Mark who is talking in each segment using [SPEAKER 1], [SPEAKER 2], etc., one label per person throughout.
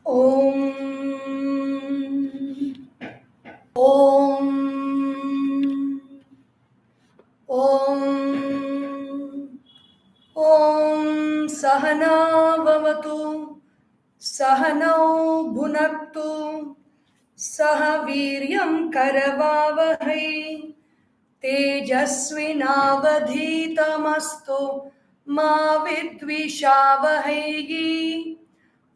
[SPEAKER 1] Om Om Om Om Sahana Vavatu Sahanau Bhunaktu Sahaviryam Karavavahai Tejasvinavadhitamastu Ma Vidvishavahai.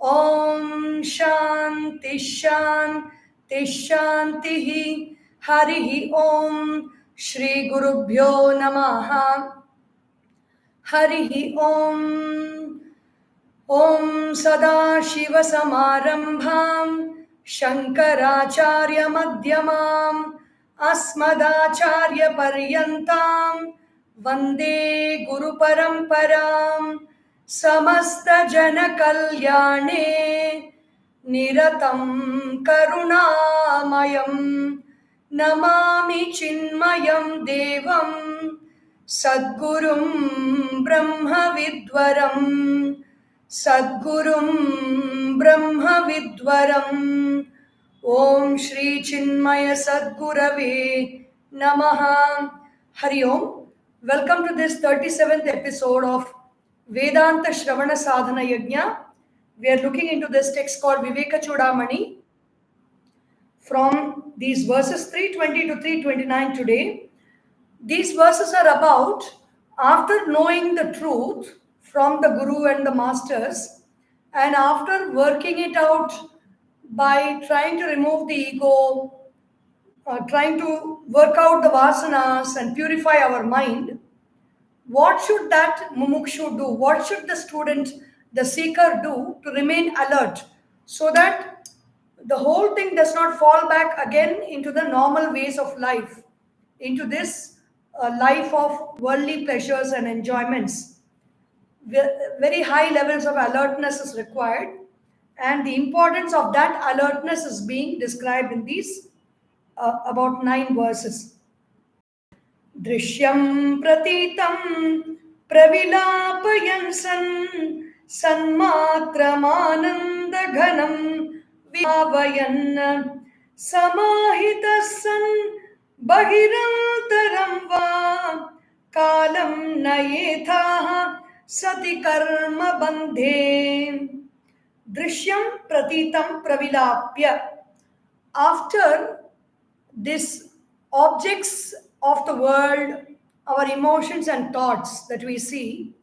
[SPEAKER 1] Om Shanti Shanti Shanti Harihi Om Shri Gurubhyo Namaha Harihi Om Om Sadashiva Samarambham Shankaracharya Madhyamam Asmadacharya Paryantam Vande Guru Paramparam Samasta Jana Kalyane Niratam Karunamayam Namami Chinmayam Devam Sadgurum Brahma Vidwaram Sadgurum Brahma Vidwaram Om Shri Chinmaya Sadgurave Namaha. Hari Om. Welcome to this 37th episode of Vedanta Shravana Sadhana Yagna. We are looking into this text called Vivekachoodamani from these verses 320 to 329 today. These verses are about after knowing the truth from the Guru and the Masters, and after working it out by trying to remove the ego, trying to work out the vasanas and purify our mind, what should that mumukshu do? What should the student, the seeker do to remain alert so that the whole thing does not fall back again into the normal ways of life, into this life of worldly pleasures and enjoyments? Very high levels of alertness is required, and the importance of that alertness is being described in these about 9 verses. Drishyam pratitam pravilapayan sanmatramananda ghanam vavayan samahitasan bahirantaram va kalam nayetha sati karma bandhe. Drishyam pratitam pravilapya. After this objects of the world, our emotions and thoughts that we see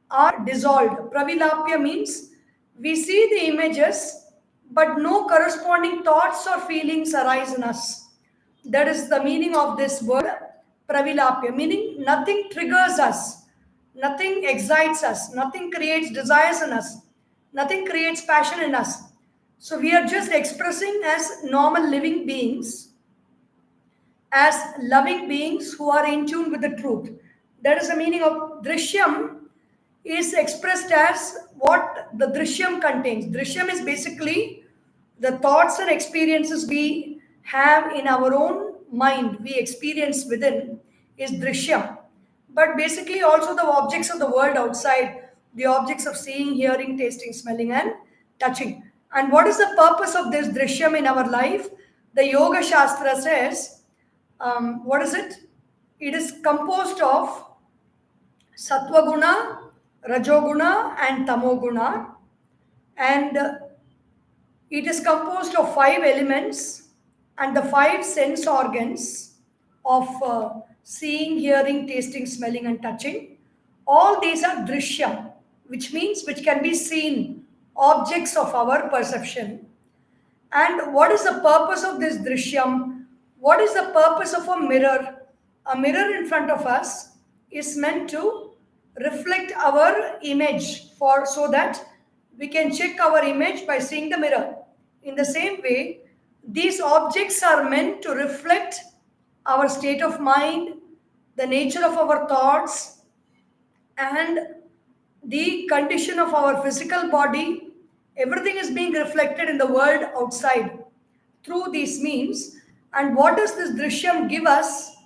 [SPEAKER 1] are dissolved. Pravilapya means we see the images, but no corresponding thoughts or feelings arise in us. That is the meaning of this word pravilapya, meaning nothing triggers us, nothing excites us, nothing creates desires in us, nothing creates passion in us. So we are just expressing as normal living beings, as loving beings who are in tune with the truth. That is the meaning of Drishyam, is expressed as what the Drishyam contains. Drishyam is basically the thoughts and experiences we have in our own mind, we experience within, is Drishyam. But basically also the objects of the world outside, the objects of seeing, hearing, tasting, smelling and touching. And what is the purpose of this Drishyam in our life? The Yoga Shastra says, what is it? It is composed of Sattva-guna, Rajoguna and Tamoguna, and it is composed of 5 elements and the 5 sense organs of seeing, hearing, tasting, smelling and touching. All these are Drishyam, which means which can be seen, objects of our perception. And what is the purpose of this Drishyam? What is the purpose of a mirror? A mirror in front of us is meant to reflect our image so that we can check our image by seeing the mirror. In the same way, these objects are meant to reflect our state of mind, the nature of our thoughts, and the condition of our physical body. Everything is being reflected in the world outside through these means. And what does this Drishyam give us?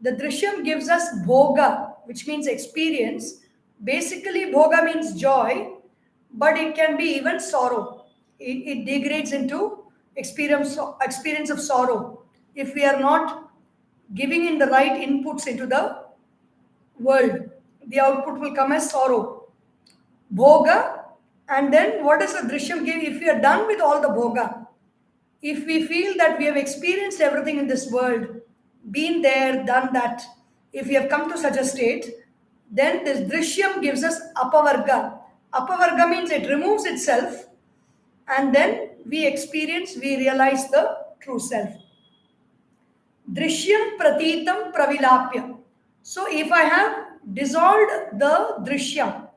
[SPEAKER 1] The Drishyam gives us bhoga, which means experience. Basically, bhoga means joy, but it can be even sorrow. it degrades into experience of sorrow. If we are not giving in the right inputs into the world, the output will come as sorrow. Bhoga, and then what does the drishyam give? If we are done with all the bhoga, if we feel that we have experienced everything in this world, been there, done that, if we have come to such a state, then this drishyam gives us apavarga. Apavarga means it removes itself, and then we realize the true self. Drishyam pratitam pravilapya. So if I have dissolved the drishyam,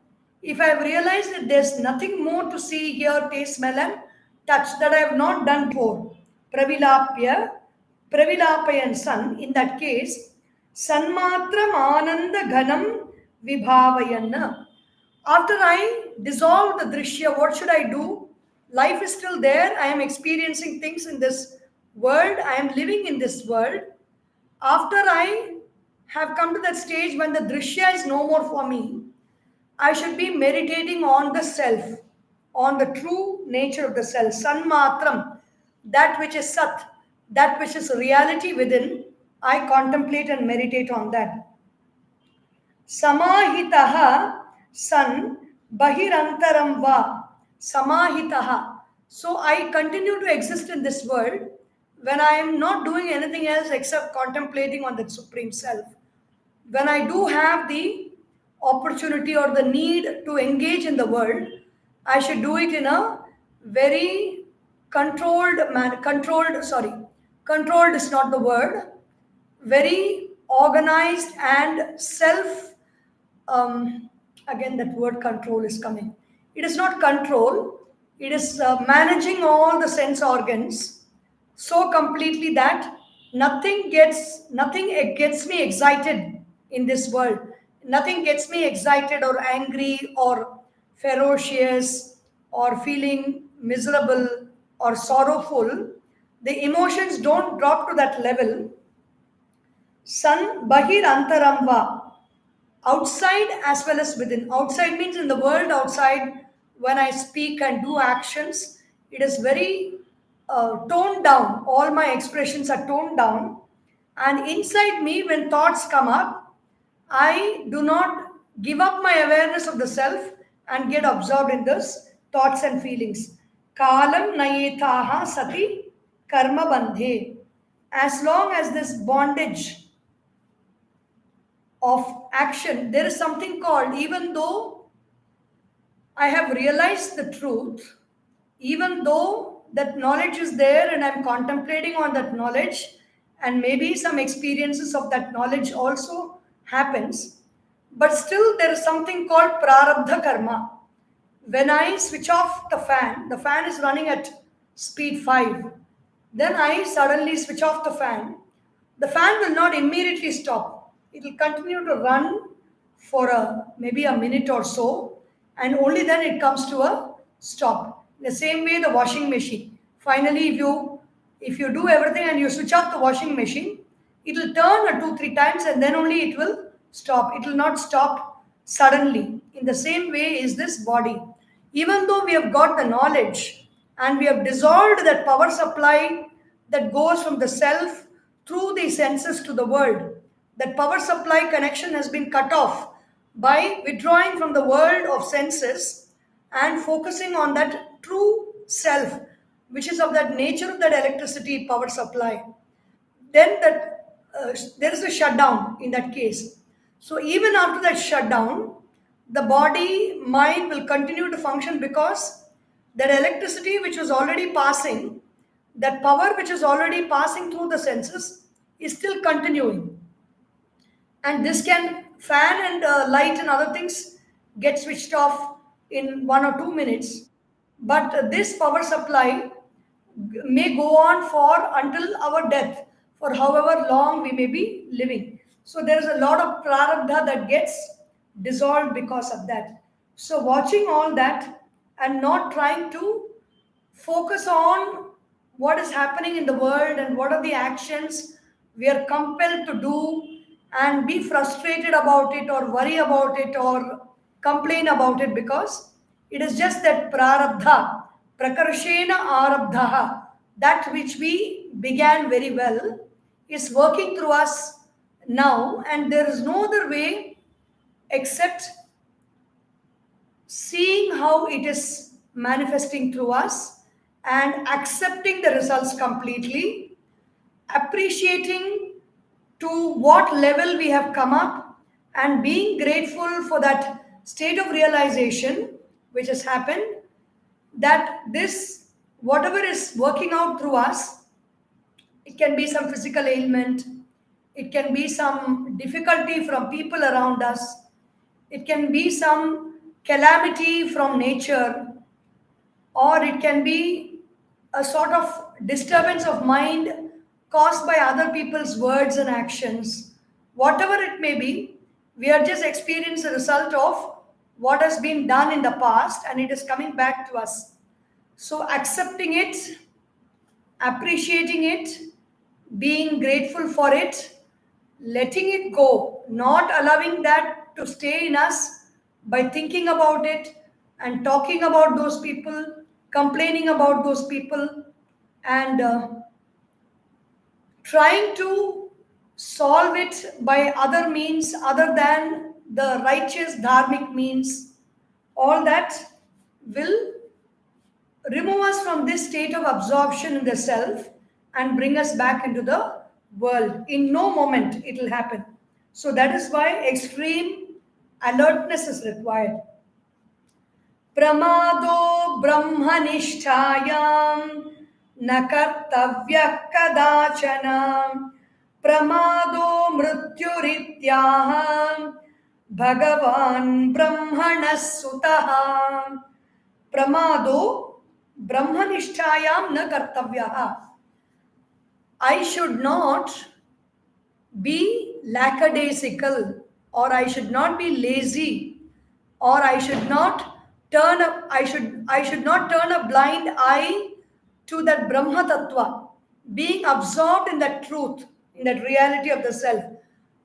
[SPEAKER 1] if I have realized that there's nothing more to see, hear, taste, smell, and touch that I have not done before, pravilapya, pravilapayan san, in that case, sanmatram ananda ghanam vibhavayan. After I dissolve the drishya, what should I do? Life is still there. I am experiencing things in this world. I am living in this world. After I have come to that stage when the drishya is no more for me, I should be meditating on the self, on the true nature of the self. Sanmatram, that which is sat, that which is reality within, I contemplate and meditate on that. Samahitaha san bahirantaram va. Samahitaha. So I continue to exist in this world when I am not doing anything else except contemplating on the Supreme Self. When I do have the opportunity or the need to engage in the world, I should do it in a very controlled manner. Controlled is not the word. Very organized and self, again that word control is coming. It is not control, it is managing all the sense organs so completely that nothing gets me excited in this world. Nothing gets me excited or angry or ferocious or feeling miserable or sorrowful. The emotions don't drop to that level. San bahir antaramva, outside as well as within. Outside means in the world outside, when I speak and do actions, it is very toned down. All my expressions are toned down. And inside me, when thoughts come up, I do not give up my awareness of the self and get absorbed in those thoughts and feelings. Kalam nayetaha sati karma bandhe. As long as this bondage of action, there is something called, even though I have realized the truth, even though that knowledge is there and I'm contemplating on that knowledge, and maybe some experiences of that knowledge also happens, but still there is something called prarabdha karma. When I switch off the fan is running at speed 5. Then I suddenly switch off the fan will not immediately stop. It will continue to run for maybe a minute or so, and only then it comes to a stop. The same way the washing machine. Finally, if you do everything and you switch off the washing machine, it will turn 2-3 times and then only it will stop. It will not stop suddenly. In the same way is this body. Even though we have got the knowledge and we have dissolved that power supply that goes from the self through the senses to the world, that power supply connection has been cut off by withdrawing from the world of senses and focusing on that true self, which is of that nature of that electricity power supply. Then there is a shutdown in that case. So even after that shutdown, the body mind will continue to function because that electricity which was already passing, that power which is already passing through the senses is still continuing. And this can fan and light and other things get switched off in 1 or 2 minutes, but this power supply may go on for until our death, for however long we may be living. So there is a lot of prarabdha that gets dissolved because of that. So watching all that and not trying to focus on what is happening in the world and what are the actions we are compelled to do and be frustrated about it or worry about it or complain about it, because it is just that prarabdha prakarshena arabdhaha, that which we began very well, is working through us now, and there is no other way except seeing how it is manifesting through us and accepting the results completely, appreciating to what level we have come up, and being grateful for that state of realization which has happened, that this, whatever is working out through us, it can be some physical ailment, it can be some difficulty from people around us, it can be some calamity from nature, or it can be a sort of disturbance of mind caused by other people's words and actions. Whatever it may be, we are just experiencing the result of what has been done in the past, and it is coming back to us. So, accepting it, appreciating it, being grateful for it, letting it go, not allowing that to stay in us by thinking about it and talking about those people, complaining about those people, and trying to solve it by other means other than the righteous dharmic means. All that will remove us from this state of absorption in the self and bring us back into the world. In no moment it will happen. So that is why extreme alertness is required. Pramado brahmanishthayam na kartavyah kadachana pramado mrityurityaham bhagavan brahmanas sutah. Pramado brahmanishthayam na kartavyah. I should not be lackadaisical, or I should not be lazy, or I should not I should not turn a blind eye to that Brahma Tattva, being absorbed in that truth, in that reality of the self.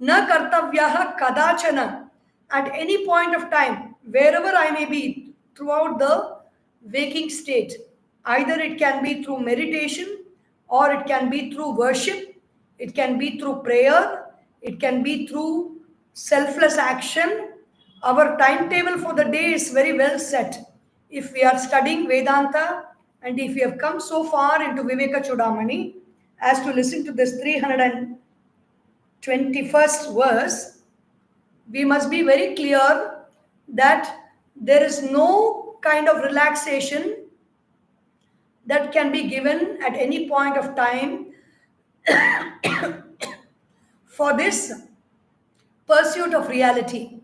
[SPEAKER 1] Na kartavyaha kadachana, at any point of time, wherever I may be throughout the waking state. Either it can be through meditation, or it can be through worship, it can be through prayer, it can be through selfless action. Our timetable for the day is very well set. If we are studying Vedanta, and if we have come so far into Vivekachoodamani as to listen to this 321st verse, we must be very clear that there is no kind of relaxation that can be given at any point of time for this pursuit of reality,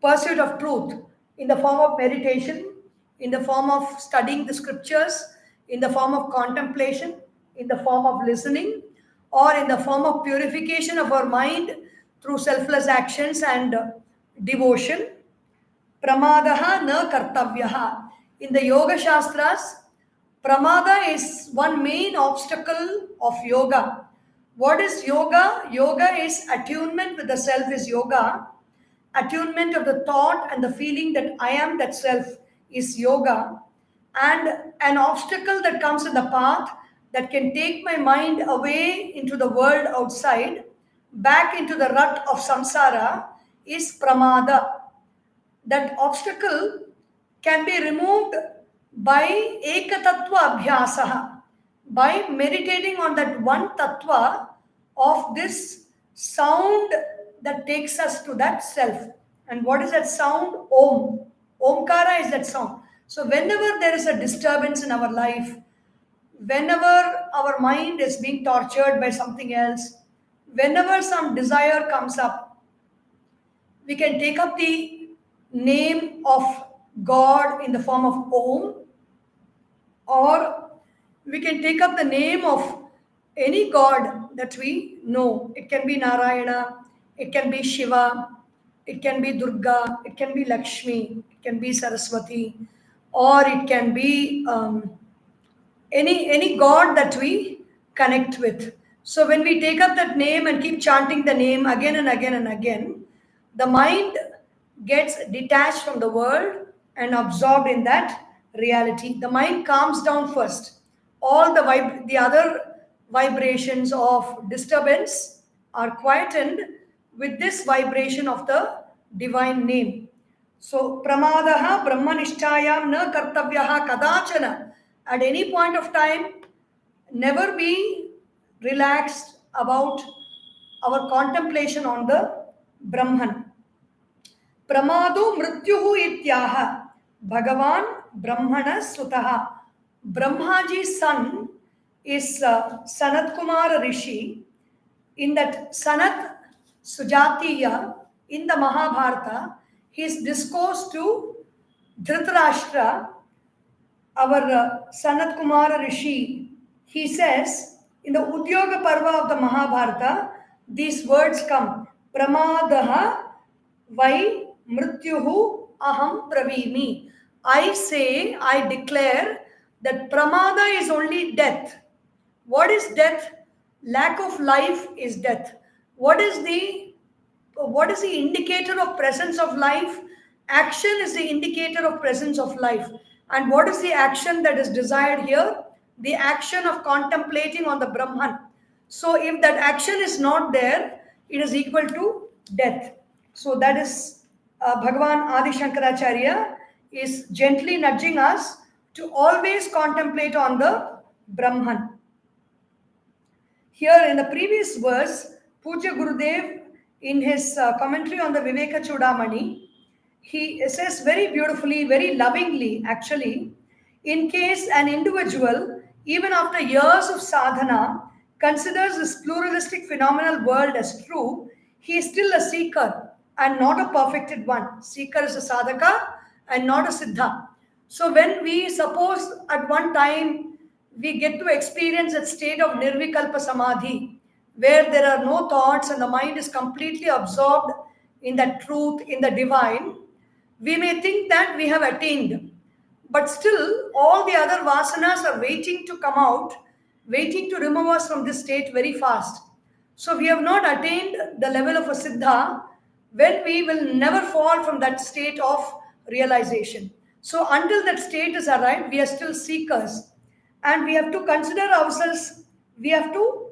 [SPEAKER 1] pursuit of truth, in the form of meditation, in the form of studying the scriptures, in the form of contemplation, in the form of listening, or in the form of purification of our mind through selfless actions and devotion. Pramadaha na kartavyaha. In the Yoga Shastras, pramada is one main obstacle of yoga. What is yoga? Yoga is attunement with the self is yoga. Attunement of the thought and the feeling that I am that self is yoga. And an obstacle that comes in the path that can take my mind away into the world outside, back into the rut of samsara, is pramada. That obstacle can be removed by ekatattva abhyasaha, by meditating on that one tattva of this sound that takes us to that self. And what is that sound? Om. Omkara is that sound. So whenever there is a disturbance in our life, whenever our mind is being tortured by something else, whenever some desire comes up, we can take up the name of God in the form of Om, or we can take up the name of any God that we know. It can be Narayana, it can be Shiva, it can be Durga, it can be Lakshmi, it can be Saraswati, or it can be any God that we connect with. So when we take up that name and keep chanting the name again and again and again, the mind gets detached from the world and absorbed in that reality. The mind calms down first. All the other vibrations of disturbance are quietened with this vibration of the divine name. So, pramadaha brahmanishchayam na kartavyaha kadachana. At any point of time, never be relaxed about our contemplation on the Brahman. Pramado mrityuhu ityaha. Bhagavan Brahmana Sutaha. Brahmaji's son is Sanat Kumara Rishi. In that Sanat Sujatiya, in the Mahabharata, his discourse to Dhritarashtra, our Sanat Kumara Rishi, he says, in the Udyoga Parva of the Mahabharata, these words come, Pramadaha Vai Mrityuhu Aham Pravimi. I declare that Pramada is only death. What is death? Lack of life is death. What is the indicator of presence of life? Action is the indicator of presence of life. And what is the action that is desired here? The action of contemplating on the Brahman. So if that action is not there, it is equal to death. So that is Bhagavan Adisankaracharya is gently nudging us to always contemplate on the Brahman. Here in the previous verse, Pujya Gurudev, in his commentary on the Vivekachoodamani, he says very beautifully, very lovingly actually, in case an individual, even after years of sadhana, considers this pluralistic phenomenal world as true, he is still a seeker and not a perfected one. Seeker is a sadhaka and not a siddha. So when we suppose at one time we get to experience a state of nirvikalpa samadhi, where there are no thoughts and the mind is completely absorbed in that truth, in the divine, we may think that we have attained. But still, all the other vasanas are waiting to come out, waiting to remove us from this state very fast. So we have not attained the level of a siddha, when we will never fall from that state of realization. So until that state is arrived, we are still seekers. And we have to consider ourselves, we have to,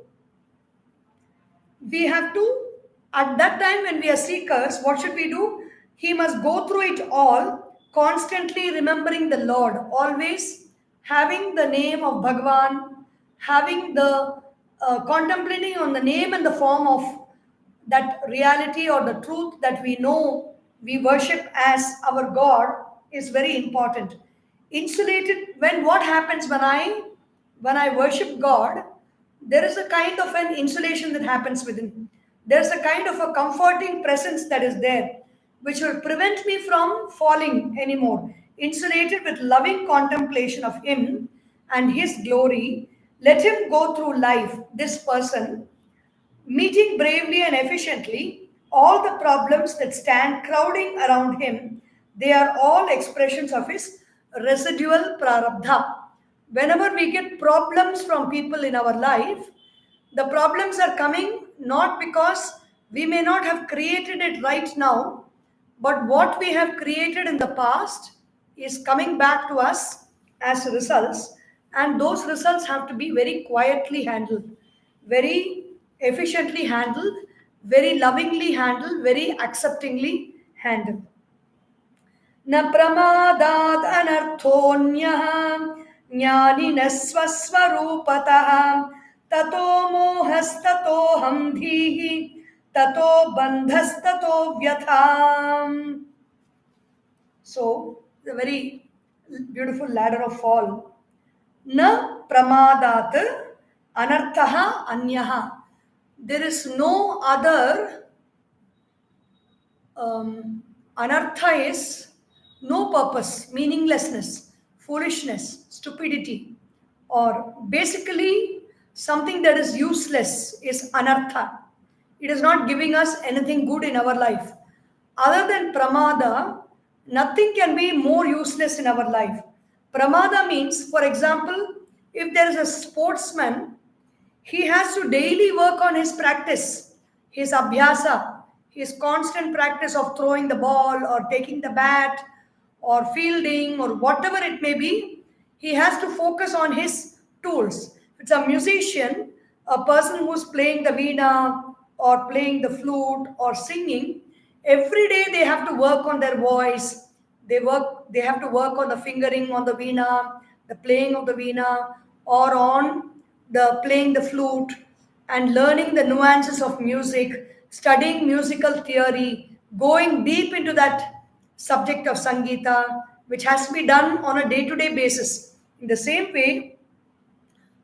[SPEAKER 1] at that time when we are seekers, what should we do? He must go through it all, constantly remembering the Lord, always having the name of Bhagavan, having the contemplating on the name and the form of that reality or the truth that we know we worship as our God is very important. Insulated, what happens when I worship God, there is a kind of an insulation that happens within. There's a kind of a comforting presence that is there, which will prevent me from falling anymore. Insulated with loving contemplation of Him and His glory, let him go through life, this person, meeting bravely and efficiently all the problems that stand crowding around him. They are all expressions of his residual prarabdha. Whenever we get problems from people in our life, the problems are coming not because we may not have created it right now, but what we have created in the past is coming back to us as results, and those results have to be very quietly handled, very efficiently handled, very lovingly handled, very acceptingly handled. न प्रमादात् अनर्थोऽन्यः ज्ञानिनः स्वस्वरूपतः ततो मोहस्ततोऽहं धीः ततो बन्धस्ततो व्यथा. So, the very beautiful ladder of fall. Na pramadat anarthaha anyaha. There is no other. Anartha is no purpose, meaninglessness, foolishness, stupidity, or basically something that is useless is anartha. It is not giving us anything good in our life. Other than pramada, nothing can be more useless in our life. Pramada means, for example, if there is a sportsman, he has to daily work on his practice, his abhyasa, his constant practice of throwing the ball or taking the bat or fielding or whatever it may be, he has to focus on his tools. If it's a musician, a person who's playing the veena or playing the flute or singing, every day they have to work on their voice. They have to work on the fingering on the veena, the playing of the veena, or on the playing the flute, and learning the nuances of music, studying musical theory, going deep into that subject of Sangeeta, which has to be done on a day to day basis. In the same way,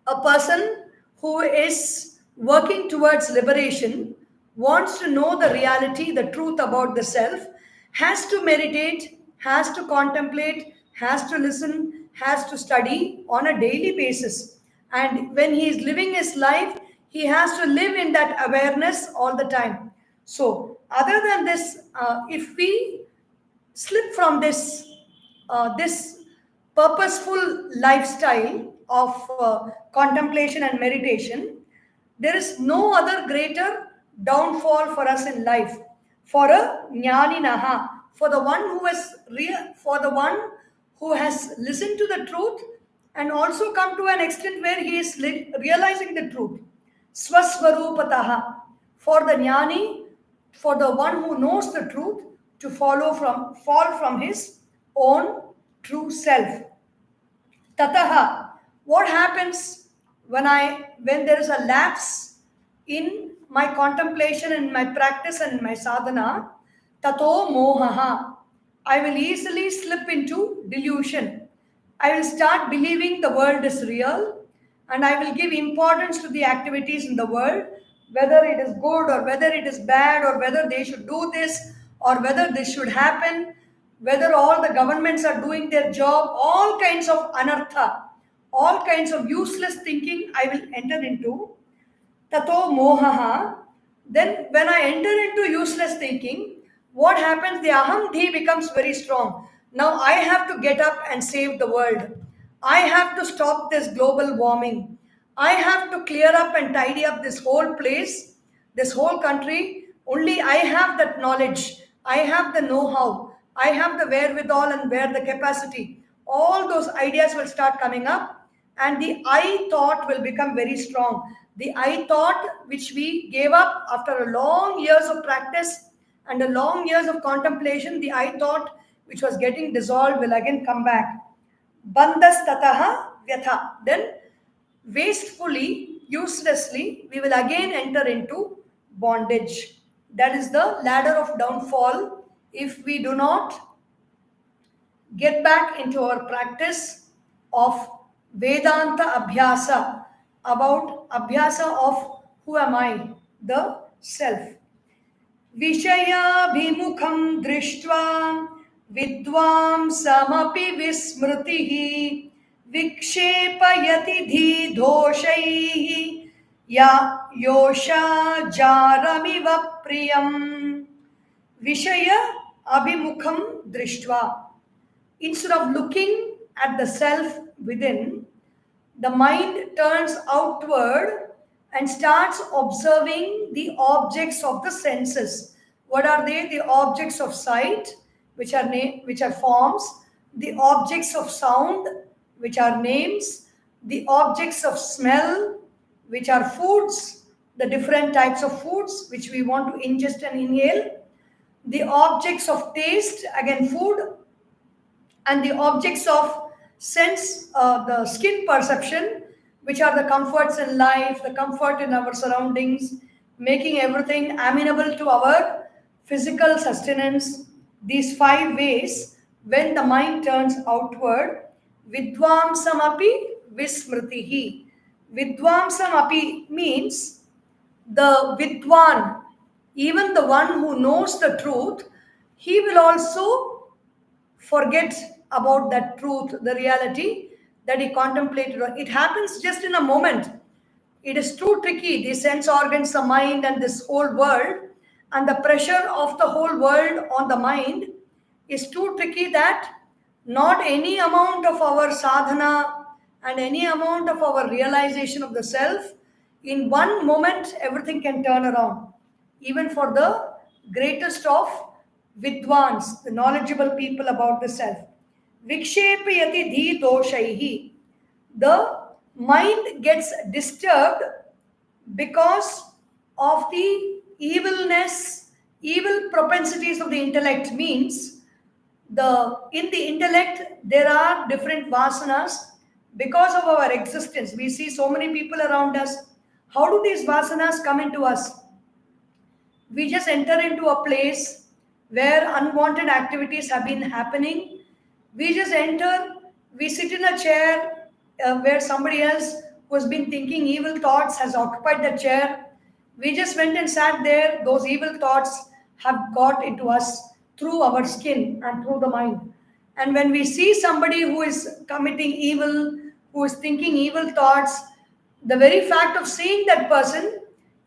[SPEAKER 1] a person who is working towards liberation, wants to know the reality, the truth about the self, has to meditate, has to contemplate, has to listen, has to study on a daily basis. And when he is living his life, he has to live in that awareness all the time. So, other than this, if we slip from this purposeful lifestyle of contemplation and meditation, there is no other greater downfall for us in life. For a jnaninaha, for the one who has for the one who has listened to the truth and also come to an extent where he is realizing the truth. Swasvarupataha, for the jnani, for the one who knows the truth, to fall from his own true self. Tataha, what happens when there is a lapse in my contemplation, in my practice, and in my sadhana? Tato mohaha, I will easily slip into delusion. I will start believing the world is real, and I will give importance to the activities in the world, whether it is good or whether it is bad, or whether they should do this or whether this should happen, whether all the governments are doing their job, all kinds of anartha, all kinds of useless thinking I will enter into. Tato mohaha. Then when I enter into useless thinking, what happens? The ahamdhi becomes very strong. Now I have to get up and save the world. I have to stop this global warming. I have to clear up and tidy up this whole place, this whole country. Only I have that knowledge. I have the know-how. I have the wherewithal and where the capacity. All those ideas will start coming up, and the I thought will become very strong. The I thought which we gave up after a long years of practice and a long years of contemplation, the I thought which was getting dissolved will again come back. Bandhas tataha vyatha. Then wastefully, uselessly, we will again enter into bondage. That is the ladder of downfall if we do not get back into our practice of Vedanta Abhyasa, about Abhyasa of who am I, the self. Vishayabhimukham drishtva vidvamsamapi vismritihi vikshepayati dhi doshaihi ya yosha jaramiva priyam. Vishaya abhimukham drishtva. Instead of looking at the self within, the mind turns outward and starts observing the objects of the senses. What are they? The objects of sight, which are forms, the objects of sound, which are names, the objects of smell, which are foods, the different types of foods which we want to ingest and inhale, the objects of taste, again food, and the objects of sense, the skin perception, which are the comforts in life, the comfort in our surroundings, making everything amenable to our physical sustenance. These 5 ways, when the mind turns outward, vidvamsamapi vismritihi. Vidvamsamapi means the vidwan, even the one who knows the truth, he will also forget about that truth, the reality that he contemplated. It happens just in a moment. It is too tricky. The sense organs, the mind, and this whole world, and the pressure of the whole world on the mind is too tricky that not any amount of our sadhana and any amount of our realization of the self, in one moment, everything can turn around. Even for the greatest of vidwans, the knowledgeable people about the self. vikshepayati dhi doshaihi. The mind gets disturbed because of the evilness, evil propensities of the intellect. Means in the intellect there are different vasanas because of our existence. We see so many people around us. How do these vasanas come into us? We just enter into a place where unwanted activities have been happening. We just enter, we sit in a chair where somebody else who has been thinking evil thoughts has occupied the chair. We just went and sat there. Those evil thoughts have got into us through our skin and through the mind. And when we see somebody who is committing evil, who is thinking evil thoughts, the very fact of seeing that person,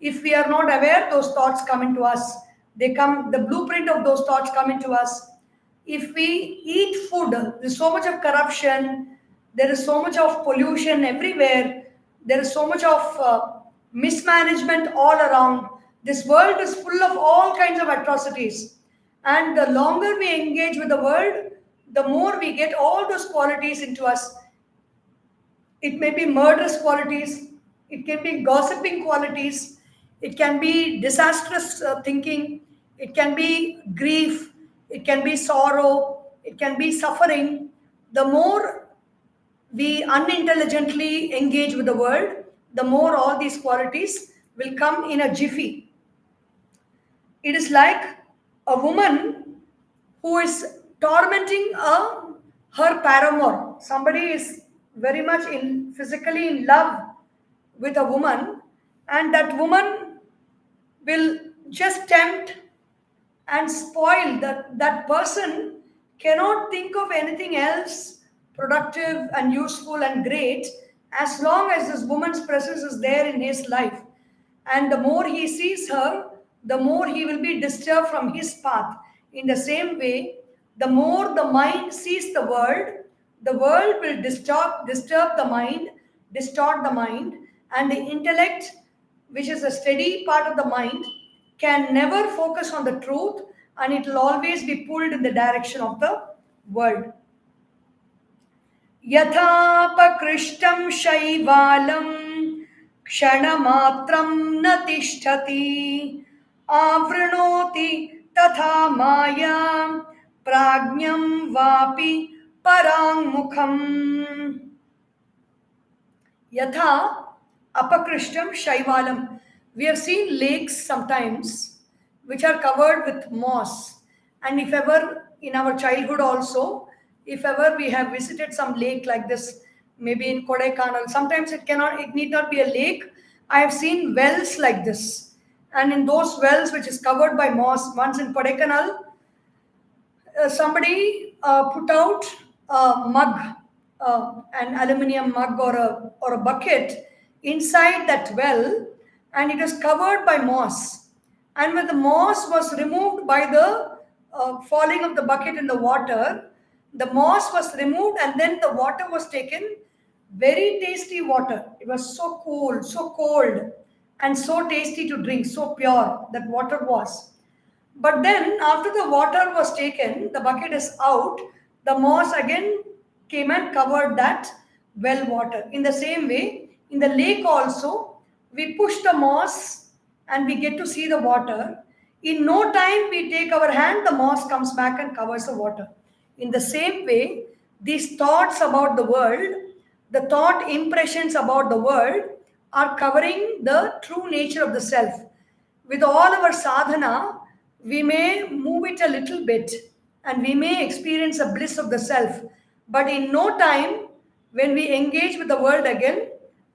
[SPEAKER 1] if we are not aware, those thoughts come into us. They come, the blueprint of those thoughts come into us. If we eat food, there's so much of corruption, there is so much of pollution everywhere, there is so much of mismanagement all around. This world is full of all kinds of atrocities. And the longer we engage with the world, the more we get all those qualities into us. It may be murderous qualities, it can be gossiping qualities, it can be disastrous thinking, it can be grief, it can be sorrow, it can be suffering. The more we unintelligently engage with the world, the more all these qualities will come in a jiffy. It is like a woman who is tormenting her paramour. Somebody is very much physically in love with a woman, and that woman will just tempt and spoil. That person cannot think of anything else productive and useful and great as long as this woman's presence is there in his life. And the more he sees her, the more he will be disturbed from his path. In the same way, the more the mind sees the world will disturb the mind, distort the mind, and the intellect, which is a steady part of the mind, can never focus on the truth, and it will always be pulled in the direction of the world. यथापकृष्टं शैवालं क्षणमात्रं न तिष्ठति आवृणोति तथा मायां प्राज्ञं वापि पराङ्मुखम्. Yatha apakrishtam shaivalam. We have seen lakes sometimes which are covered with moss. And if ever in our childhood also, if ever we have visited some lake like this, maybe in Kodaikanal, sometimes it need not be a lake. I have seen wells like this. And in those wells which is covered by moss, once in Kodaikanal, somebody put out a mug, an aluminium mug or a bucket inside that well, and it was covered by moss. And when the moss was removed by the falling of the bucket in the water, the moss was removed and then the water was taken. Very tasty water. It was so cool, so cold, and so tasty to drink, so pure that water was. But then after the water was taken, the bucket is out, the moss again came and covered that well water. In the same way, in the lake also, we push the moss and we get to see the water. In no time, we take our hand, the moss comes back and covers the water. In the same way, these thoughts about the world, the thought impressions about the world are covering the true nature of the self. With all our sadhana, we may move it a little bit and we may experience a bliss of the self. But in no time, when we engage with the world again,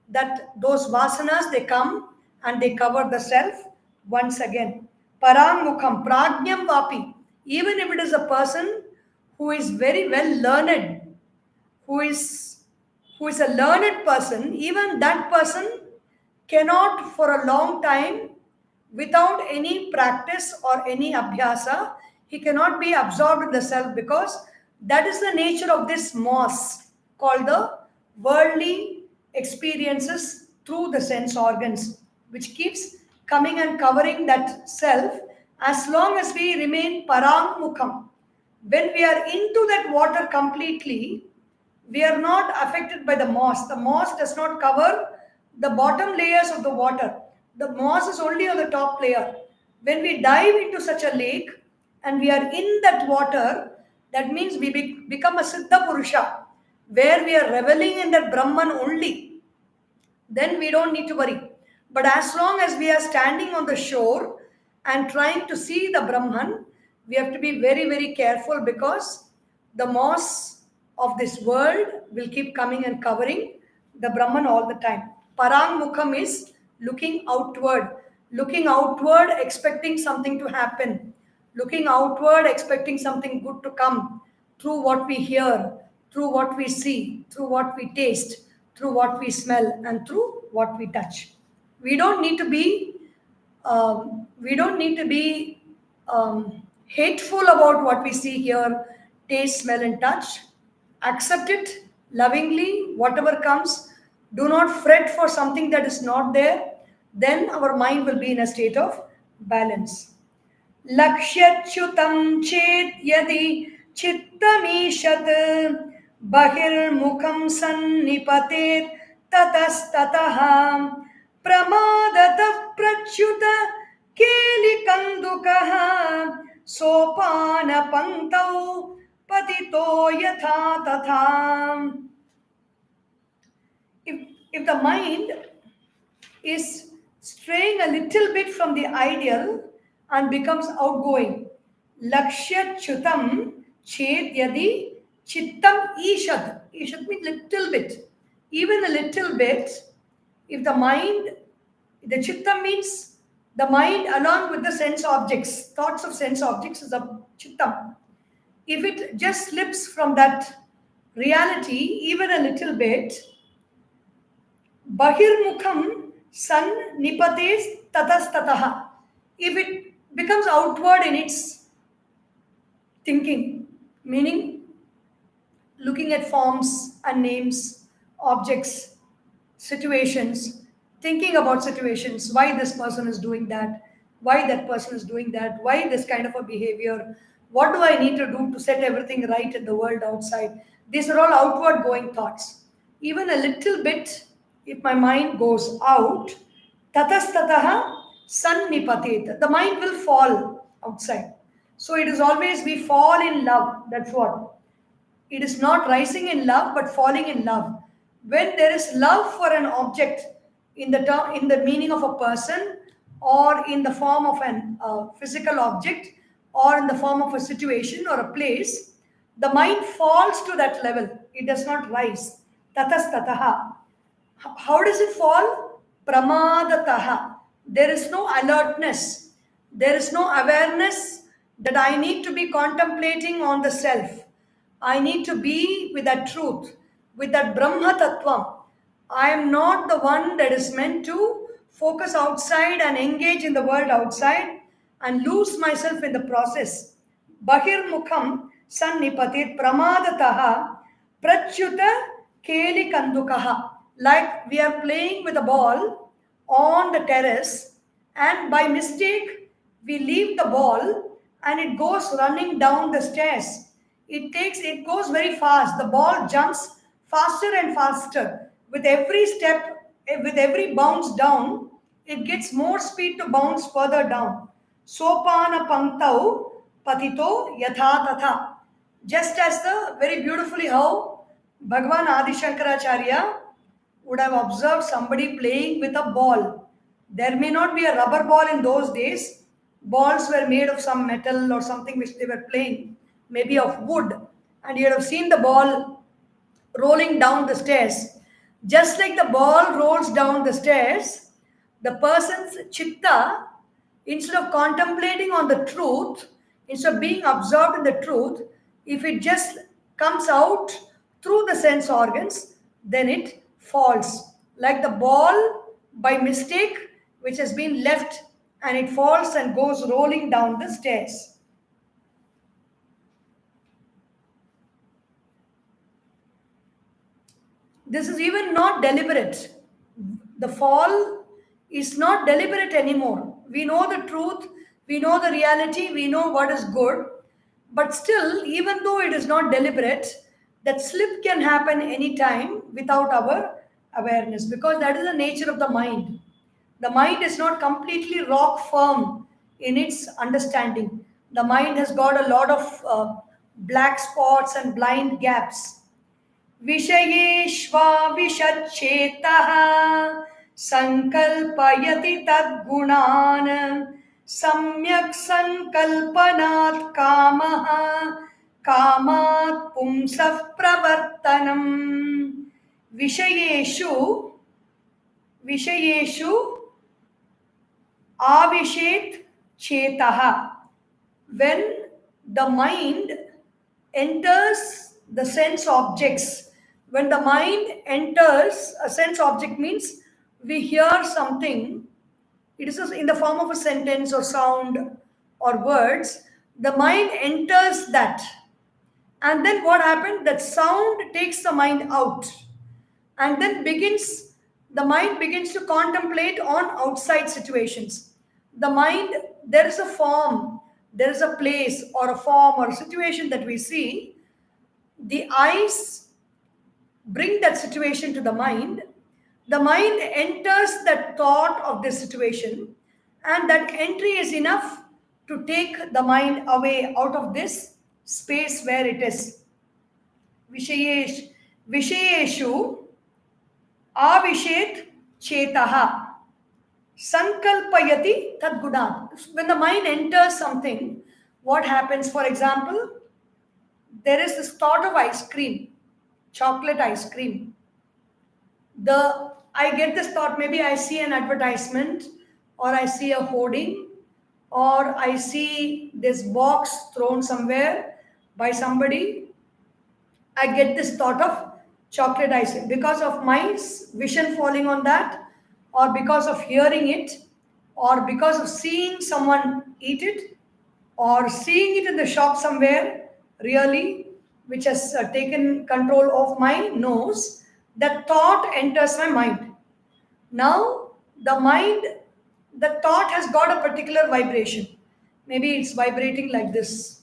[SPEAKER 1] that those vasanas, they come and they cover the self once again. Parammukham, prajnam vapi. Even if it is a person who is very well learned, who is a learned person, even that person cannot for a long time, without any practice or any abhyasa, he cannot be absorbed in the self, because that is the nature of this moss called the worldly experiences through the sense organs, which keeps coming and covering that self as long as we remain parammukham. When we are into that water completely, we are not affected by the moss. The moss does not cover the bottom layers of the water. The moss is only on the top layer. When we dive into such a lake and we are in that water, that means we become a Siddha Purusha, where we are reveling in that Brahman only. Then we don't need to worry. But as long as we are standing on the shore and trying to see the Brahman, we have to be very, very careful, because the moss of this world will keep coming and covering the Brahman all the time. Parang Mukham is looking outward, expecting something to happen, looking outward, expecting something good to come through what we hear, through what we see, through what we taste, through what we smell, and through what we touch. We don't need to be hateful about what we see, hear, taste, smell, and touch. Accept it lovingly, whatever comes. Do not fret for something that is not there. Then our mind will be in a state of balance. लक्ष्यच्युतं चेत् यदि चित्तमीशत् बहिर्मुखं सन्निपतेत् ततस्ततः प्रमादतः प्रच्युत केलिकन्दुकः सोपानपङ्क्तौ पतितो यथा तथा. If the mind is straying a little bit from the ideal and becomes outgoing, lakshya chutam ched yadi chittam ishad. Ishad means little bit. Even a little bit, if the mind, the chittam means the mind along with the sense objects, thoughts of sense objects is a chittam. If it just slips from that reality, even a little bit, bahirmukham san nipates tatastataha. If it becomes outward in its thinking, meaning looking at forms and names, objects, situations, thinking about situations, why this person is doing that, why that person is doing that, why this kind of a behavior, what do I need to do to set everything right in the world outside. These are all outward going thoughts. Even a little bit, if my mind goes out, tatastataha sannipatet, the mind will fall outside. So it is always we fall in love. That's what. It is not rising in love, but falling in love. When there is love for an object in the meaning of a person, or in the form of an physical object, or in the form of a situation or a place, the mind falls to that level. It does not rise. Tatastataha. How does it fall? Pramadataha. There is no alertness. There is no awareness that I need to be contemplating on the self. I need to be with that truth, with that Brahma Tattvam. I am not the one that is meant to focus outside and engage in the world outside and lose myself in the process. Bahir Mukham Sannipatit Pramadataha Prachyuta Keli Kandukaha. Like we are playing with a ball on the terrace, and by mistake we leave the ball and it goes running down the stairs. It goes very fast. The ball jumps faster and faster. With every step, with every bounce down, it gets more speed to bounce further down. Sopana panktau patito yatha tatha. Just as the very beautifully how Bhagavan Adisankaracharya would have observed somebody playing with a ball. There may not be a rubber ball in those days. Balls were made of some metal or something which they were playing, maybe of wood. And you would have seen the ball rolling down the stairs. Just like the ball rolls down the stairs, the person's chitta, instead of contemplating on the truth, instead of being absorbed in the truth, if it just comes out through the sense organs, then it falls. Like the ball by mistake, which has been left, and it falls and goes rolling down the stairs. This is even not deliberate. The fall is not deliberate anymore. We know the truth, we know the reality, we know what is good, But still, even though it is not deliberate, that slip can happen anytime without our awareness, because that is the nature of the mind. The mind is not completely rock firm in its understanding. The mind has got a lot of black spots and blind gaps. विषयेष्वाविशच्चेतः संकल्पयति तद्गुणान् सम्यक् संकल्पनात् कामः कामात् पुंसः प्रवर्तनम् विषयेषु विषयेषु आविशेत चेतः. When the mind enters the sense objects, when the mind enters a sense object, means we hear something, it is in the form of a sentence or sound or words, the mind enters that, and then what happened, that sound takes the mind out, and then the mind begins to contemplate on outside situations. The mind, there is a form, there is a place or a form or a situation that we see. The eyes bring that situation to the mind. The mind enters that thought of this situation, and that entry is enough to take the mind away out of this space where it is. Vishayeshu avishet chetaha sankalpayati tadgunat. When the mind enters something, what happens? For example, there is this thought of ice cream, chocolate ice cream. I get this thought, maybe I see an advertisement, or I see a hoarding, or I see this box thrown somewhere by somebody. I get this thought of chocolate ice cream because of my vision falling on that, or because of hearing it, or because of seeing someone eat it, or seeing it in the shop somewhere, really, which has taken control of my nose. That thought enters my mind. Now, the thought has got a particular vibration. Maybe it's vibrating like this.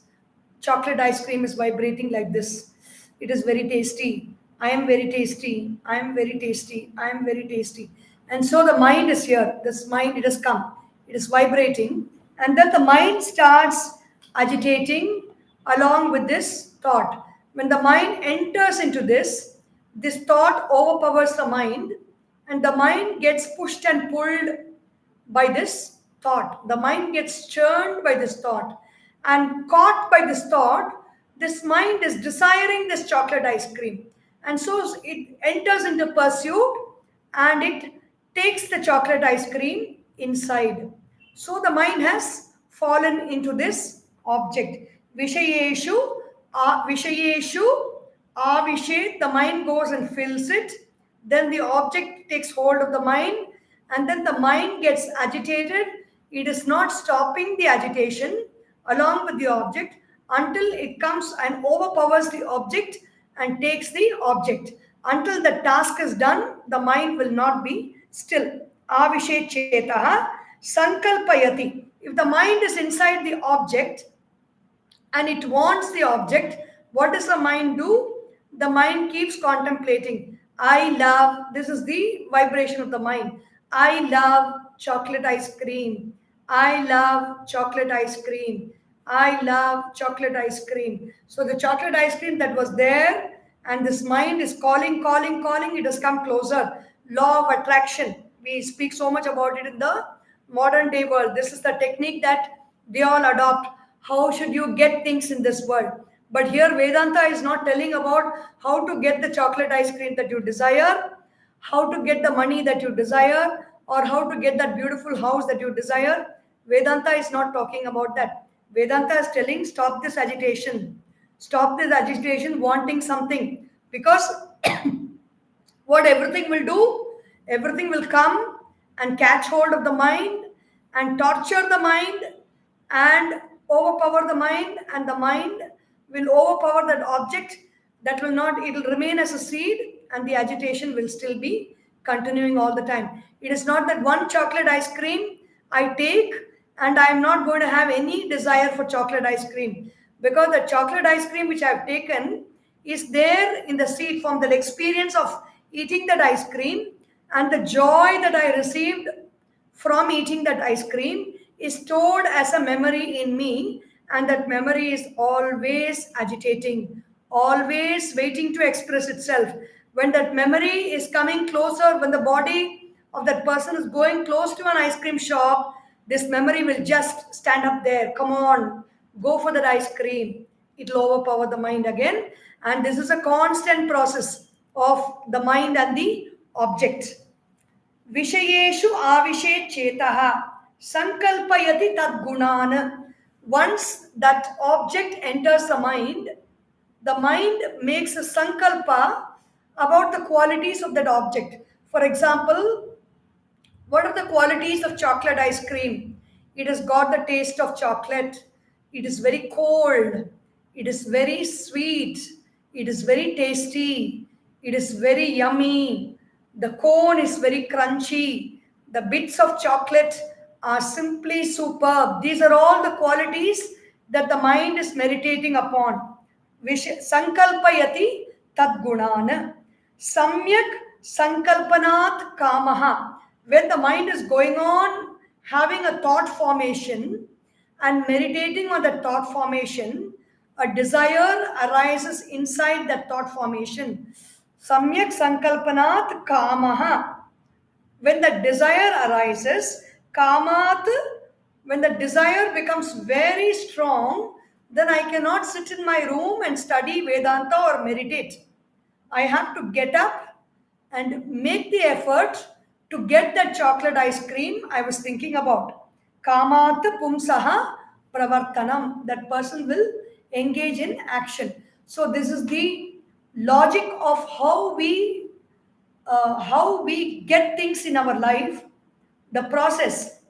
[SPEAKER 1] Chocolate ice cream is vibrating like this. It is very tasty. I am very tasty. I am very tasty. I am very tasty. And so the mind is here. This mind, it has come. It is vibrating. And then the mind starts agitating along with this thought. When the mind enters into this thought overpowers the mind, and the mind gets pushed and pulled by this thought. The mind gets churned by this thought, and caught by this thought, this mind is desiring this chocolate ice cream. And so it enters into pursuit, and it takes the chocolate ice cream inside. So the mind has fallen into this object. Vishayeshu avishet, the mind goes and fills it. Then the object takes hold of the mind, and then the mind gets agitated. It is not stopping the agitation along with the object until it comes and overpowers the object and takes the object. Until the task is done, the mind will not be still. Avishet chetaha sankalpayati. If the mind is inside the object and it wants the object, what does the mind do? The mind keeps contemplating. I love, this is the vibration of the mind. I love chocolate ice cream. I love chocolate ice cream. I love chocolate ice cream. So the chocolate ice cream that was there, and this mind is calling, it has come closer. Law of attraction. We speak so much about it in the modern day world. This is the technique that we all adopt. How should you get things in this world? But here Vedanta is not telling about how to get the chocolate ice cream that you desire, how to get the money that you desire, or how to get that beautiful house that you desire. Vedanta is not talking about that. Vedanta is telling, stop this agitation. Stop this agitation wanting something. Because what everything will do, everything will come and catch hold of the mind and torture the mind and overpower the mind, and the mind will overpower that object. That will not, it will remain as a seed, and the agitation will still be continuing all the time. It is not that one chocolate ice cream I take and I am not going to have any desire for chocolate ice cream. because the chocolate ice cream which I've taken is there in the seed form, the experience of eating that ice cream and the joy that I received from eating that ice cream is stored as a memory in me, and that memory is always agitating, always waiting to express itself. When that memory is coming closer, when the body of that person is going close to an ice cream shop, this memory will just stand up there. Come on, go for that ice cream. It will overpower the mind again. And this is a constant process of the mind and the object. Vishayeshu avishet chetaha sankalpayati tadgunan. Once that object enters the mind makes a sankalpa about the qualities of that object. For example, what are the qualities of chocolate ice cream? It has got the taste of chocolate. It is very cold. It is very sweet. It is very tasty. It is very yummy. The cone is very crunchy. The bits of chocolate are simply superb. These are all the qualities that the mind is meditating upon. Sankalpayati tadgunana. Samyak sankalpanat kamaha. When the mind is going on having a thought formation and meditating on the thought formation, a desire arises inside that thought formation. Samyak sankalpanat kamaha. When the desire arises, kamat, when the desire becomes very strong, then I cannot sit in my room and study Vedanta or meditate. I have to get up and make the effort to get that chocolate ice cream I was thinking about. Kamat pumsaha pravartanam. That person will engage in action. So this is the logic of how we get things in our life, the process.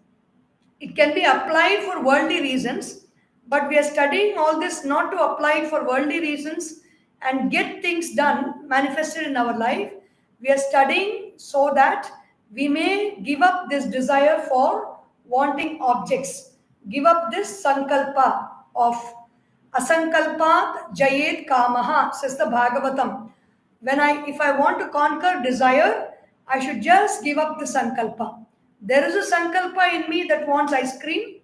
[SPEAKER 1] It can be applied for worldly reasons, but we are studying all this not to apply for worldly reasons and get things done, manifested in our life. We are studying so that we may give up this desire for wanting objects, give up this sankalpa of asankalpat jayet kamaha, says the Bhagavatam. If I want to conquer desire, I should just give up the sankalpa. There is a sankalpa in me that wants ice cream,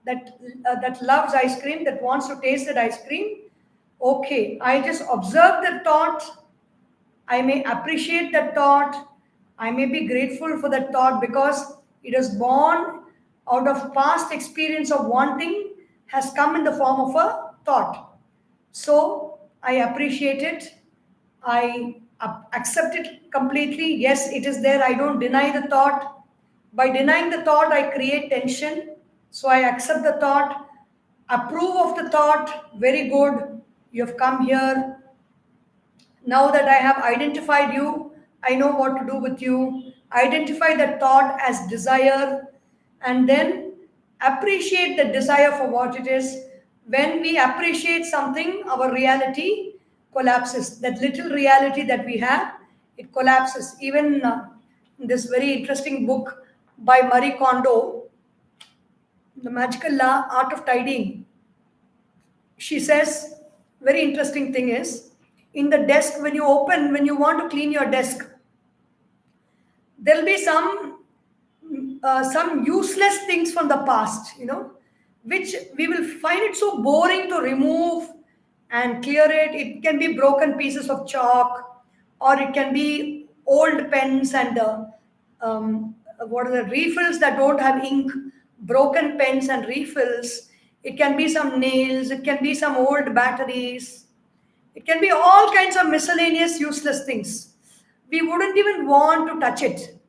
[SPEAKER 1] that loves ice cream, that wants to taste that ice cream. Okay, I just observe the thought. I may appreciate that thought. I may be grateful for that thought because it is born out of past experience of wanting, has come in the form of a thought. So I appreciate it. I accept it completely. Yes, it is there. I don't deny the thought. By denying the thought, I create tension. So I accept the thought, approve of the thought. Very good. You have come here. Now that I have identified you, I know what to do with you. Identify the thought as desire and then appreciate the desire for what it is. When we appreciate something, our reality collapses. That little reality that we have, it collapses. Even in this very interesting book by Marie Kondo, The Magical Art of Tidying, she says, very interesting thing is, in the desk, when you want to clean your desk, there'll be some useless things from the past, which we will find it so boring to remove and clear it. It can be broken pieces of chalk, or it can be old pens and what are the refills that don't have ink, broken pens and refills. It can be some nails, it can be some old batteries, it can be all kinds of miscellaneous useless things. We wouldn't even want to touch it.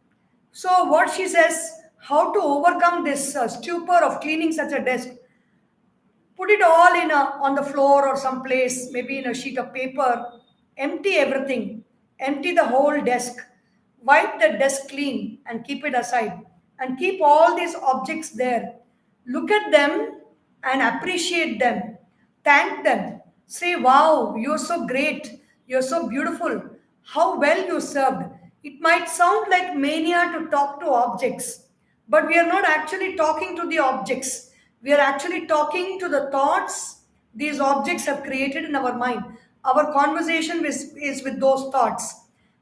[SPEAKER 1] So what she says, how to overcome this stupor of cleaning such a desk, put it all on the floor or someplace, maybe in a sheet of paper, empty everything, empty the whole desk, wipe the desk clean and keep it aside, and keep all these objects there. Look at them and appreciate them, thank them, say, wow, you're so great, you're so beautiful, how well you served. It might sound like mania to talk to objects, but we are not actually talking to the objects. We are actually talking to the thoughts these objects have created in our mind. Our conversation is with those thoughts.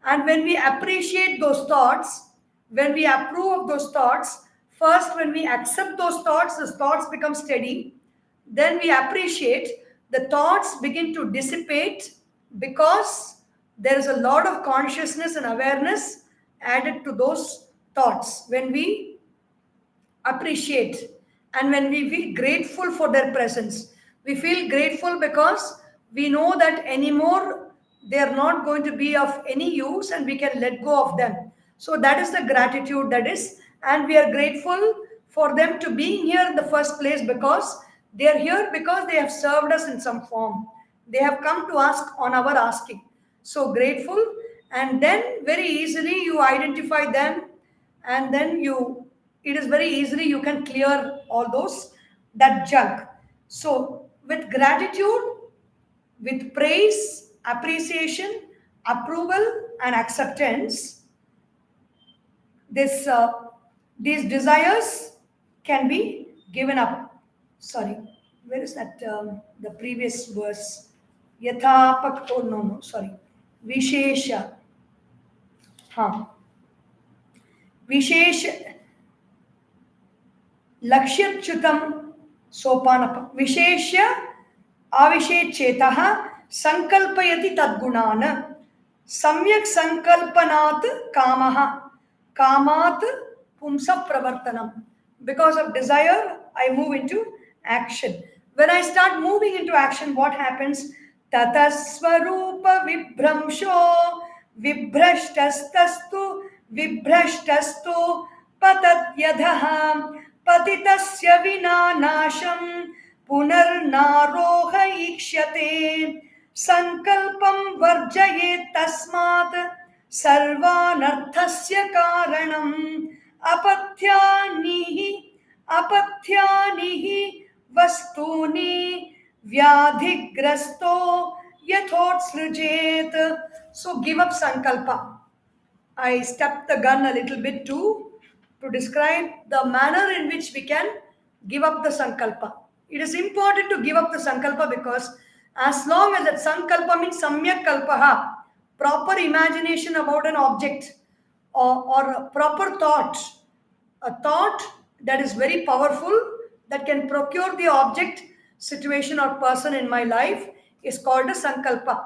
[SPEAKER 1] And when we appreciate those thoughts, when we approve of those thoughts, first when we accept those thoughts become steady. Then we appreciate, the thoughts begin to dissipate because there is a lot of consciousness and awareness added to those thoughts. When we appreciate and when we feel grateful for their presence, we feel grateful because we know that anymore they are not going to be of any use and we can let go of them. So that is the gratitude that is, and we are grateful for them to being here in the first place because they are here because they have served us in some form. They have come to ask on our asking. So grateful, and then very easily you identify them, and then it is very easily you can clear all those, that junk. So with gratitude, with praise, appreciation, approval, and acceptance, this these desires can be given up. Sorry, where is that? The previous verse. Yathapak. Oh no, sorry. Vishesha. Huh. Vishesh लक्ष्यच्युतम सोपान विशेष्य आविषेचेतः संकल्पयति तद्गुणान् सम्यक् संकल्पनात् कामः कामात् पुंसः प्रवर्तनम. Because of desire, I move into action. When I start moving into action, what happens? Tatasvarupa vibramsho vibhrashtastastu vibhrashtastu patatyadhah patitasya vinanasham punarnarohaikshate sankalpam varjayet tasmat sarvanarthasya karanam apathyanihi vastuni vyadhigrasto yathotsrujet. So give up sankalpa. I stepped the gun a little bit to describe the manner in which we can give up the sankalpa. It is important to give up the sankalpa because as long as that sankalpa means samyak kalpaha, proper imagination about an object or a proper thought, a thought that is very powerful, that can procure the object, situation or person in my life is called a sankalpa.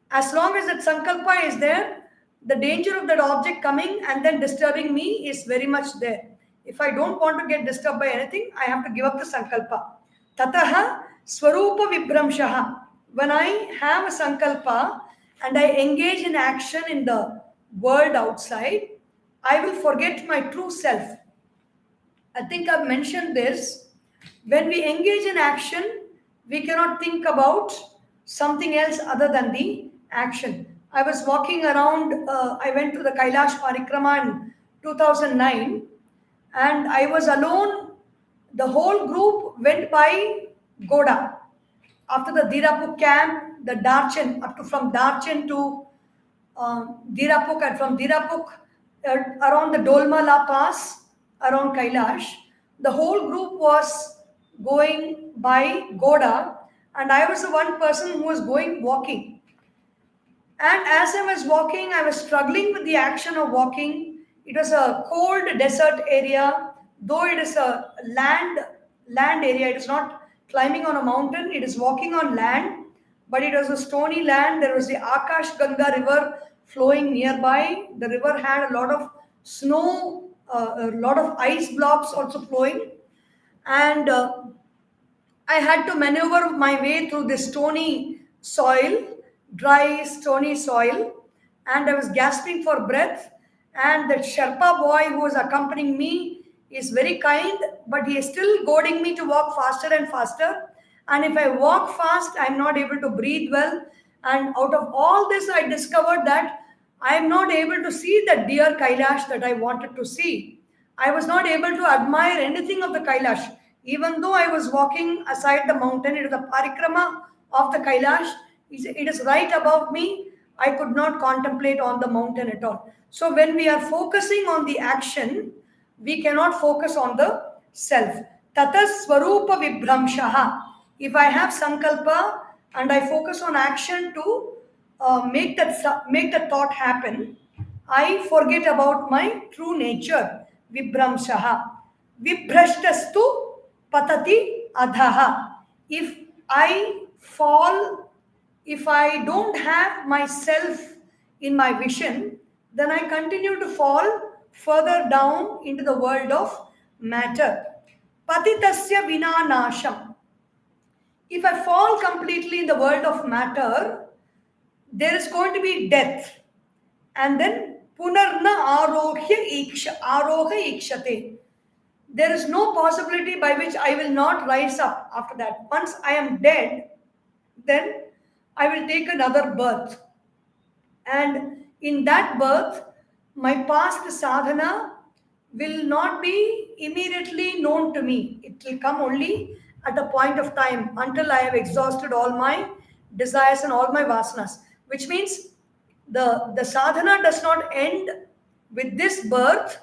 [SPEAKER 1] As long as that sankalpa is there, the danger of that object coming and then disturbing me is very much there. If I don't want to get disturbed by anything, I have to give up the sankalpa. Tataha swarupa vibramshaha. When I have a sankalpa and I engage in action in the world outside, I will forget my true self. I think I've mentioned this. When we engage in action, we cannot think about something else other than the action. I was walking around, I went to the Kailash Parikrama in 2009 and I was alone. The whole group went by Goda. After the Dirapuk camp, the Darchen, from Darchen to Dirapuk, and from Dirapuk around the Dolmala Pass, around Kailash, the whole group was going by Goda and I was the one person who was going walking. And as I was walking, I was struggling with the action of walking. It was a cold desert area, though it is a land area. It is not climbing on a mountain. It is walking on land, but it was a stony land. There was the Akash Ganga river flowing nearby. The river had a lot of snow, a lot of ice blocks also flowing. And I had to maneuver my way through this stony soil, dry, stony soil, and I was gasping for breath. And that Sherpa boy who was accompanying me is very kind, but he is still goading me to walk faster and faster. And if I walk fast, I'm not able to breathe well. And out of all this, I discovered that I am not able to see that dear Kailash that I wanted to see. I was not able to admire anything of the Kailash. Even though I was walking aside the mountain, it is a parikrama of the Kailash. It is right above me. I could not contemplate on the mountain at all. So when we are focusing on the action, we cannot focus on the self. Tatas swarupa vibramshaha. If I have sankalpa and I focus on action to make that thought happen, I forget about my true nature. Vibramshaha. Vibhrashtastu patati adhaha. If I fall, if I don't have myself in my vision, then I continue to fall further down into the world of matter. Patitasya vinanasham. If I fall completely in the world of matter, there is going to be death. And then punarna aroha ikshate. There is no possibility by which I will not rise up after that. Once I am dead, then I will take another birth. And in that birth, my past sadhana will not be immediately known to me. It will come only at a point of time until I have exhausted all my desires and all my vasanas. Which means the sadhana does not end with this birth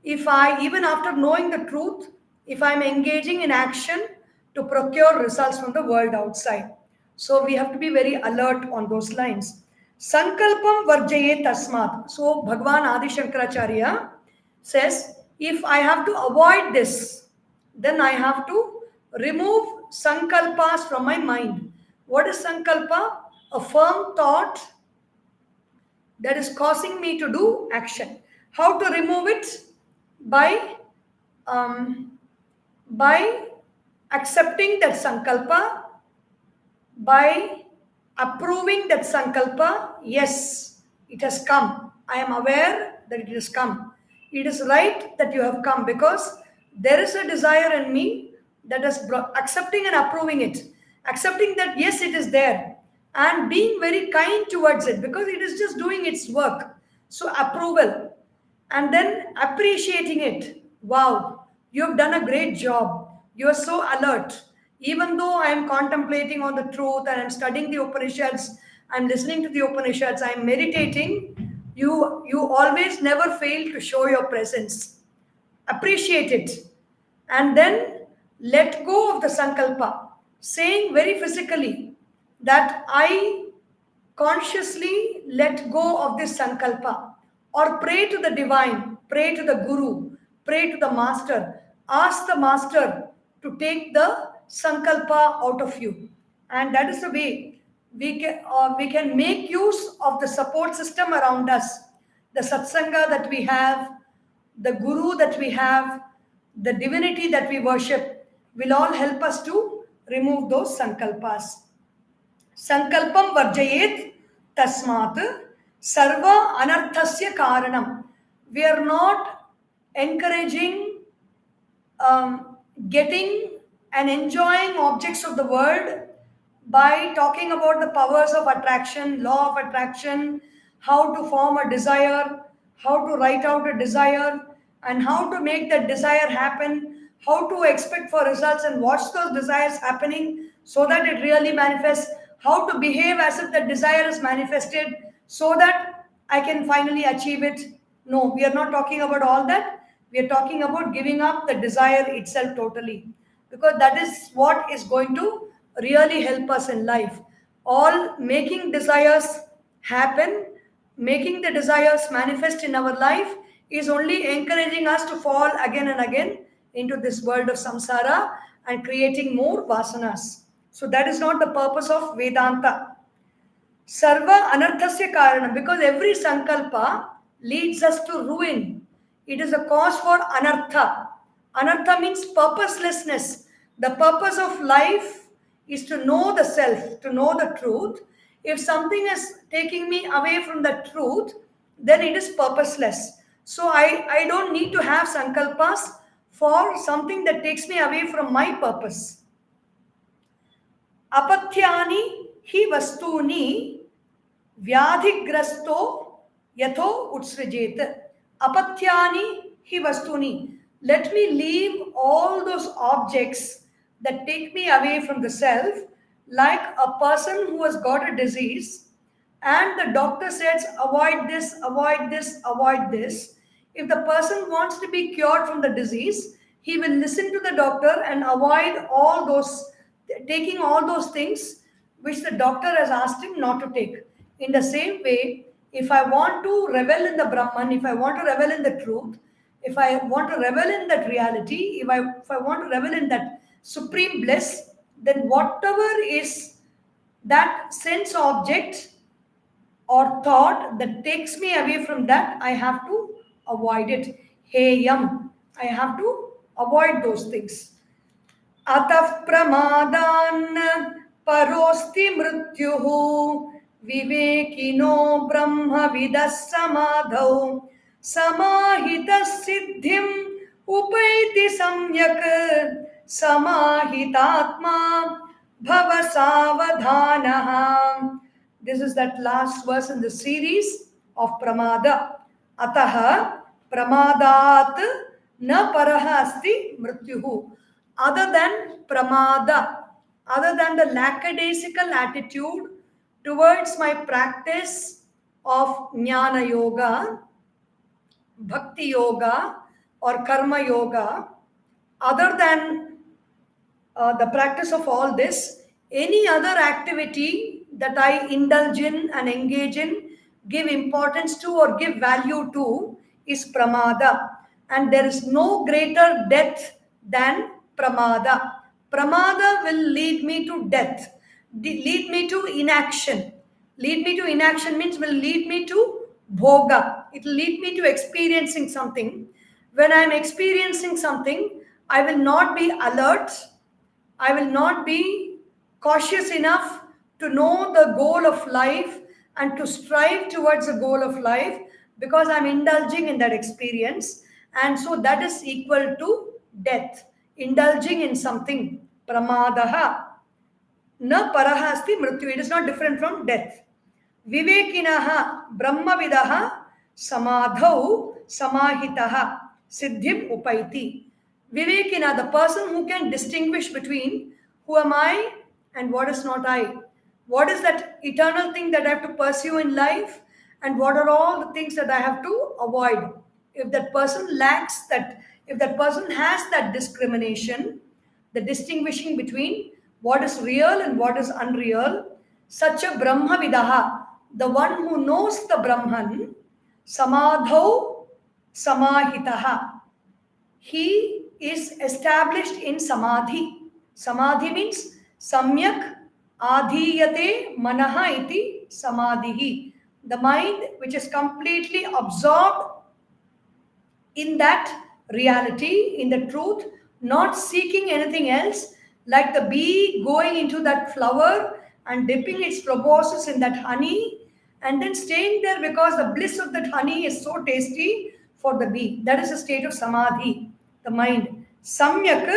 [SPEAKER 1] if I, even after knowing the truth, if I am engaging in action to procure results from the world outside. So we have to be very alert on those lines. Sankalpam varjaye tasmat. So Bhagwan Adisankaracharya says, if I have to avoid this, then I have to remove sankalpas from my mind. What is sankalpa? A firm thought that is causing me to do action. How to remove it? By by accepting that sankalpa, by approving that sankalpa. Yes, it has come. I am aware that it has come. It is right that you have come because there is a desire in me that is accepting and approving it. Accepting that yes, it is there, and being very kind towards it because it is just doing its work. So approval, and then appreciating it. Wow, you have done a great job. You are so alert. Even though I am contemplating on the truth and I'm studying the Upanishads, I'm listening to the Upanishads, I'm meditating, you always never fail to show your presence. Appreciate it. And then let go of the sankalpa, saying very physically that I consciously let go of this sankalpa, or pray to the divine, pray to the guru, pray to the master, ask the master to take the sankalpa out of you. And that is the way we can make use of the support system around us, the satsanga that we have, the guru that we have, the divinity that we worship will all help us to remove those sankalpas. Sankalpam varjayet tasmat sarva anarthasya karanam. We are not encouraging getting and enjoying objects of the world by talking about the powers of attraction, law of attraction, how to form a desire, how to write out a desire, and how to make that desire happen, how to expect for results and watch those desires happening so that it really manifests, how to behave as if that desire is manifested so that I can finally achieve it. No, we are not talking about all that. We are talking about giving up the desire itself totally, because that is what is going to really help us in life. All making desires happen, making the desires manifest in our life is only encouraging us to fall again and again into this world of samsara and creating more vasanas. So that is not the purpose of Vedanta. Sarva anarthasya karanam, because every sankalpa leads us to ruin. It is a cause for anartha. Anartha means purposelessness. The purpose of life is to know the self, to know the truth. If something is taking me away from the truth, then it is purposeless. So I don't need to have sankalpas for something that takes me away from my purpose. Apathyani hi vastuni vyadhigrasto yatho utsrijet. Apathyani hi vastuni. Let me leave all those objects that take me away from the self, like a person who has got a disease and the doctor says avoid this, avoid this, avoid this. If the person wants to be cured from the disease, he will listen to the doctor and avoid all those taking all those things which the doctor has asked him not to take. In the same way, if I want to revel in the Brahman, if I want to revel in the truth, if I want to revel in that reality, if I want to revel in that supreme bliss, then whatever is that sense object or thought that takes me away from that, I have to avoid it. Heyam. I have to avoid those things. Atah pramadan parosti mrityuhu vivekino brahmavidas samadhau samahitas siddhim upaiti samyak samahitatma bhava savadhanaha. This is that last verse in the series of Pramada. Ataha pramadat na paraha asti mrityuhu. Other than pramada, other than the lackadaisical attitude towards my practice of jnana yoga, bhakti yoga, or karma yoga, other than the practice of all this, any other activity that I indulge in and engage in, give importance to or give value to, is pramada. And there is no greater death than pramada. Pramada will lead me to death, lead me to inaction. Lead me to inaction means will lead me to bhoga. It will lead me to experiencing something. When I am experiencing something, I will not be alert. I will not be cautious enough to know the goal of life and to strive towards the goal of life because I'm indulging in that experience. And so that is equal to death. Indulging in something. Pramadaha. Na parahasti mrityu. It is not different from death. Vivekinaha brahmavidaha samadhau samahitaha siddhim upaiti. Vivekina, the person who can distinguish between who am I and what is not I. What is that eternal thing that I have to pursue in life and what are all the things that I have to avoid. If that person lacks that, if that person has that discrimination, the distinguishing between what is real and what is unreal, such a Brahmavidaha, the one who knows the Brahman, samadhau samahitaha, he is established in samadhi. Samadhi means samyak adhiyate manaha iti samadhihi. The mind which is completely absorbed in that reality, in the truth, not seeking anything else, like the bee going into that flower and dipping its proboscis in that honey and then staying there because the bliss of that honey is so tasty for the bee. That is a state of samadhi, the mind. Samyak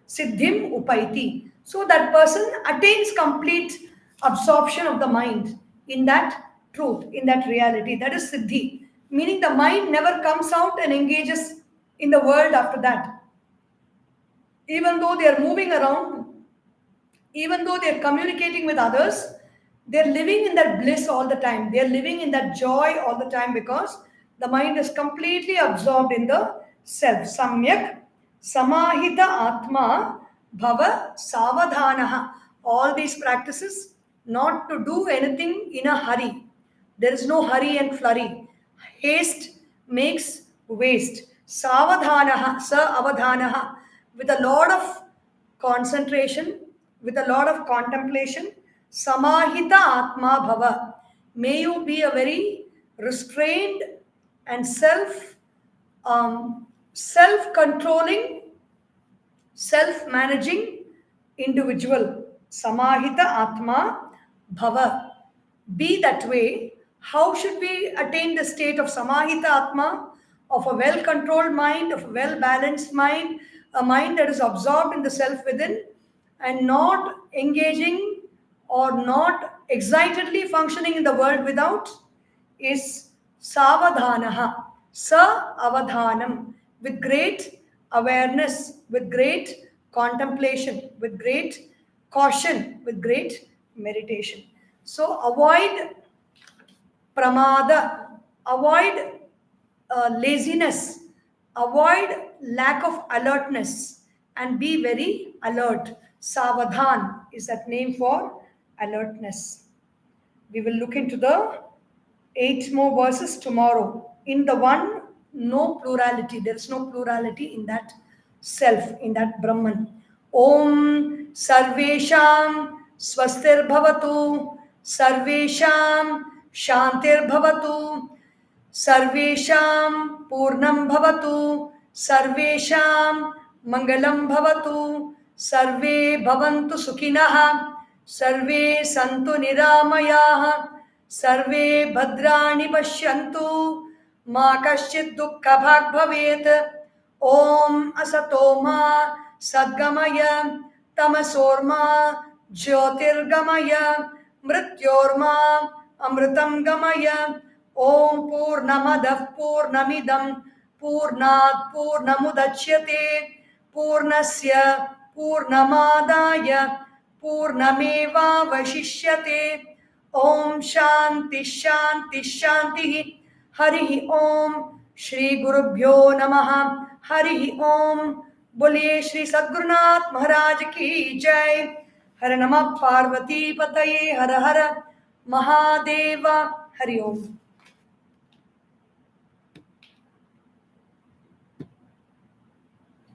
[SPEAKER 1] siddhim upaiti. So that person attains complete absorption of the mind in that truth, in that reality. That is siddhi. Meaning the mind never comes out and engages in the world after that. Even though they are moving around, even though they are communicating with others, they are living in that bliss all the time. They are living in that joy all the time because the mind is completely absorbed in the self. Samyak samahita atma bhava savadhanaha. All these practices, not to do anything in a hurry. There is no hurry and flurry. Haste makes waste. Savadhanaha, sa avadhanaha, with a lot of concentration, with a lot of contemplation. Samahita atma bhava. May you be a very restrained and self-controlling, self-managing individual. Samahita atma bhava. Be that way. How should we attain the state of samahita atma, of a well-controlled mind, of a well-balanced mind, a mind that is absorbed in the self within and not engaging or not excitedly functioning in the world without? Is savadhanaha, sa avadhanam, with great awareness, with great contemplation, with great caution, with great meditation. So avoid pramada, avoid laziness, avoid lack of alertness, and be very alert. Savadhan is that name for alertness. We will look into the 8 more verses tomorrow. In the one, no plurality. There is no plurality in that self, in that Brahman. Om Sarvesham Swastir Bhavatu, Sarvesham Shantir Bhavatu, Sarvesham Purnam Bhavatu, Sarvesham Mangalam Bhavatu, Sarve Bhavantu Sukhinah, Sarve Santu Niramayah, Sarve Bhadrani Pashyantu, Ma Kaschid Dukkha Bhag Bhavet. Om Asatoma Sadgamaya, Tamasorma Jyotirgamaya, Mrityorma Amritam Gamaya. Om Purnamadav Purnamidam Purnat Purnamudachyate Purnasya Purnamadaya Purnameva Vashishyate. Om Shanti Shanti Shanti. Hari Om. Shri Gurubhyo Namaha. Hari Om. बोलिए श्री सद्गुरुनाथ महाराज की जय. हर नमः पार्वती पतये. हर हर महादेव. हरि ओम.